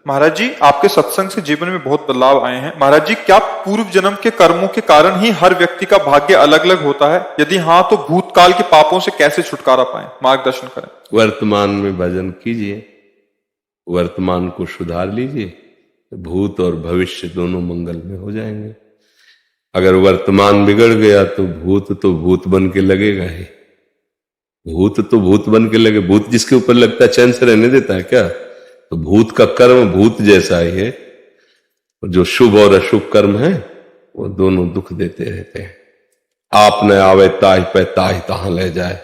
महाराज जी, आपके सत्संग से जीवन में बहुत बदलाव आए हैं। महाराज जी, क्या पूर्व जन्म के कर्मों के कारण ही हर व्यक्ति का भाग्य अलग अलग होता है? यदि हाँ, तो भूतकाल के पापों से कैसे छुटकारा पाएं? मार्गदर्शन करें। वर्तमान में भजन कीजिए, वर्तमान को सुधार लीजिए, भूत और भविष्य दोनों मंगल में हो जाएंगे। अगर वर्तमान बिगड़ गया तो भूत बन के लगेगा ही। भूत तो भूत बन के लगे। भूत जिसके ऊपर लगता है चैन से रहने देता है क्या? तो भूत का कर्म भूत जैसा ही है। जो शुभ और अशुभ कर्म है वो दोनों दुख देते रहते हैं। आप न आवे ताहि पे ताहि तहां ले जाए।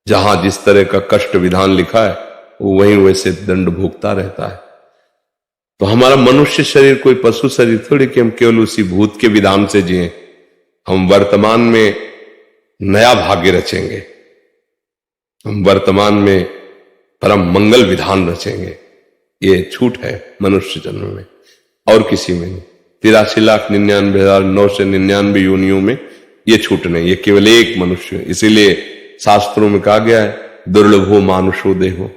जहां जिस तरह का कष्ट विधान लिखा है वो वहीं वैसे दंड भोगता रहता है। तो हमारा मनुष्य शरीर कोई पशु शरीर थोड़ी कि हम केवल उसी भूत के विधान से जिए। हम वर्तमान में नया भाग्य रचेंगे, हम वर्तमान में परम मंगल विधान रचेंगे। ये छूट है मनुष्य जन्म में और किसी में नहीं। 83,99,999 योनियों में ये छूट नहीं, ये केवल एक मनुष्य है। इसीलिए शास्त्रों में कहा गया है दुर्लभो मानुषो देहो,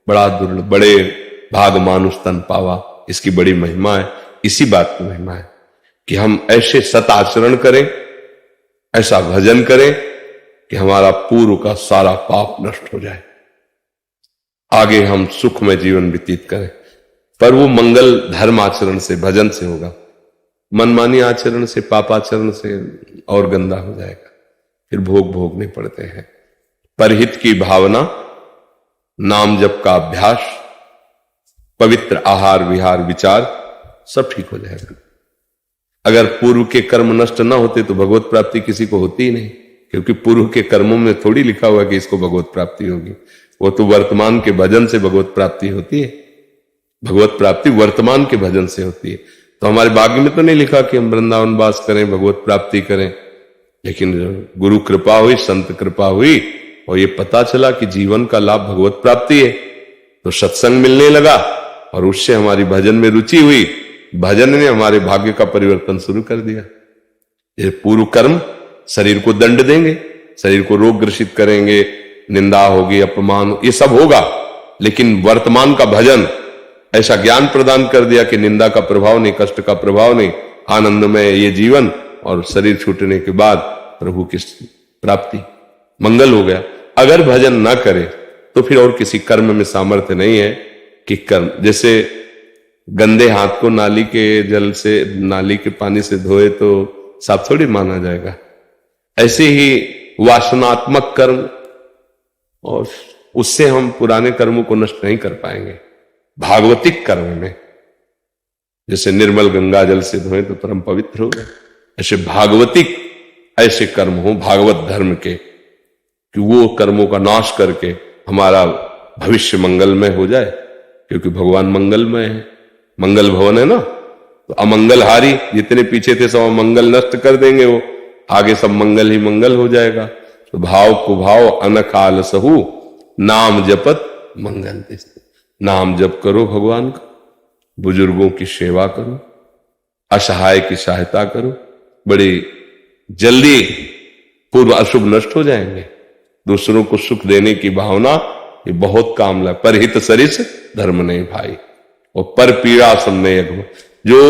बड़ा दुर्लभ, बड़े भाग मानुष तन पावा। इसकी बड़ी महिमा है। इसी बात की महिमा है कि हम ऐसे सत आचरण करें, ऐसा भजन करें कि हमारा पूर्व का सारा पाप नष्ट हो जाए, आगे हम सुख में जीवन व्यतीत करें। पर वो मंगल धर्म आचरण से, भजन से होगा। मनमानी आचरण से, पापाचरण से और गंदा हो जाएगा, फिर भोग भोगने पड़ते हैं। परहित की भावना, नाम जप का अभ्यास, पवित्र आहार विहार विचार, सब ठीक हो जाएगा। अगर पूर्व के कर्म नष्ट ना होते तो भगवत प्राप्ति किसी को होती ही नहीं, क्योंकि पूर्व के कर्मों में थोड़ी लिखा हुआ कि इसको भगवत प्राप्ति होगी। वो तो वर्तमान के भजन से भगवत प्राप्ति होती है। भगवत प्राप्ति वर्तमान के भजन से होती है। तो हमारे भाग्य में तो नहीं लिखा कि हम वृंदावन वास करें, भगवत प्राप्ति करें, लेकिन गुरु कृपा हुई, संत कृपा हुई और ये पता चला कि जीवन का लाभ भगवत प्राप्ति है, तो सत्संग मिलने लगा और उससे हमारी भजन में रुचि हुई। भजन ने हमारे भाग्य का परिवर्तन शुरू कर दिया। ये पूर्व कर्म शरीर को दंड देंगे, शरीर को रोग ग्रसित करेंगे, निंदा होगी, अपमान, ये सब होगा। लेकिन वर्तमान का भजन ऐसा ज्ञान प्रदान कर दिया कि निंदा का प्रभाव नहीं, कष्ट का प्रभाव नहीं, आनंदमय ये जीवन और शरीर छूटने के बाद प्रभु की प्राप्ति, मंगल हो गया। अगर भजन ना करे तो फिर और किसी कर्म में सामर्थ्य नहीं है कि कर्म, जैसे गंदे हाथ को नाली के जल से, नाली के पानी से धोए तो साफ थोड़ी माना जाएगा। ऐसे ही वासनात्मक कर्म, और उससे हम पुराने कर्मों को नष्ट नहीं कर पाएंगे। भागवतिक कर्म में जैसे निर्मल गंगा जल से धोए तो परम पवित्र हो गए, ऐसे भागवतिक ऐसे कर्म हो भागवत धर्म के कि वो कर्मों का नाश करके हमारा भविष्य मंगलमय हो जाए। क्योंकि भगवान मंगलमय है, मंगल भवन है ना। तो अमंगलहारी जितने पीछे थे सब अमंगल नष्ट कर देंगे, वो आगे सब मंगल ही मंगल हो जाएगा। तो भाव को भाव अनकाल सहु, नाम जपत मंगल दिस। नाम जप करो भगवान का, बुजुर्गों की सेवा करो, असहाय की सहायता करो, बड़ी जल्दी पूर्व अशुभ नष्ट हो जाएंगे। दूसरों को सुख देने की भावना ये बहुत काम लग। परहित सरिस धर्म नहीं भाई, और पर पीड़ा सम्यक। जो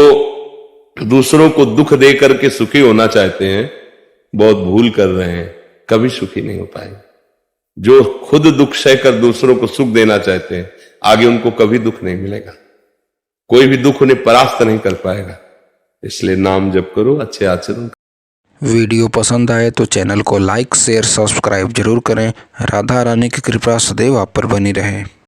दूसरों को दुख दे करके सुखी होना चाहते हैं बहुत भूल कर रहे हैं, कभी सुखी नहीं हो पाएंगे। जो खुद दुख सहकर दूसरों को सुख देना चाहते हैं आगे उनको कभी दुख नहीं मिलेगा, कोई भी दुख उन्हें परास्त नहीं कर पाएगा। इसलिए नाम जप करो, अच्छे आचरण। वीडियो पसंद आए तो चैनल को लाइक शेयर सब्सक्राइब जरूर करें। राधा रानी की कृपा सदैव आप पर बनी रहे।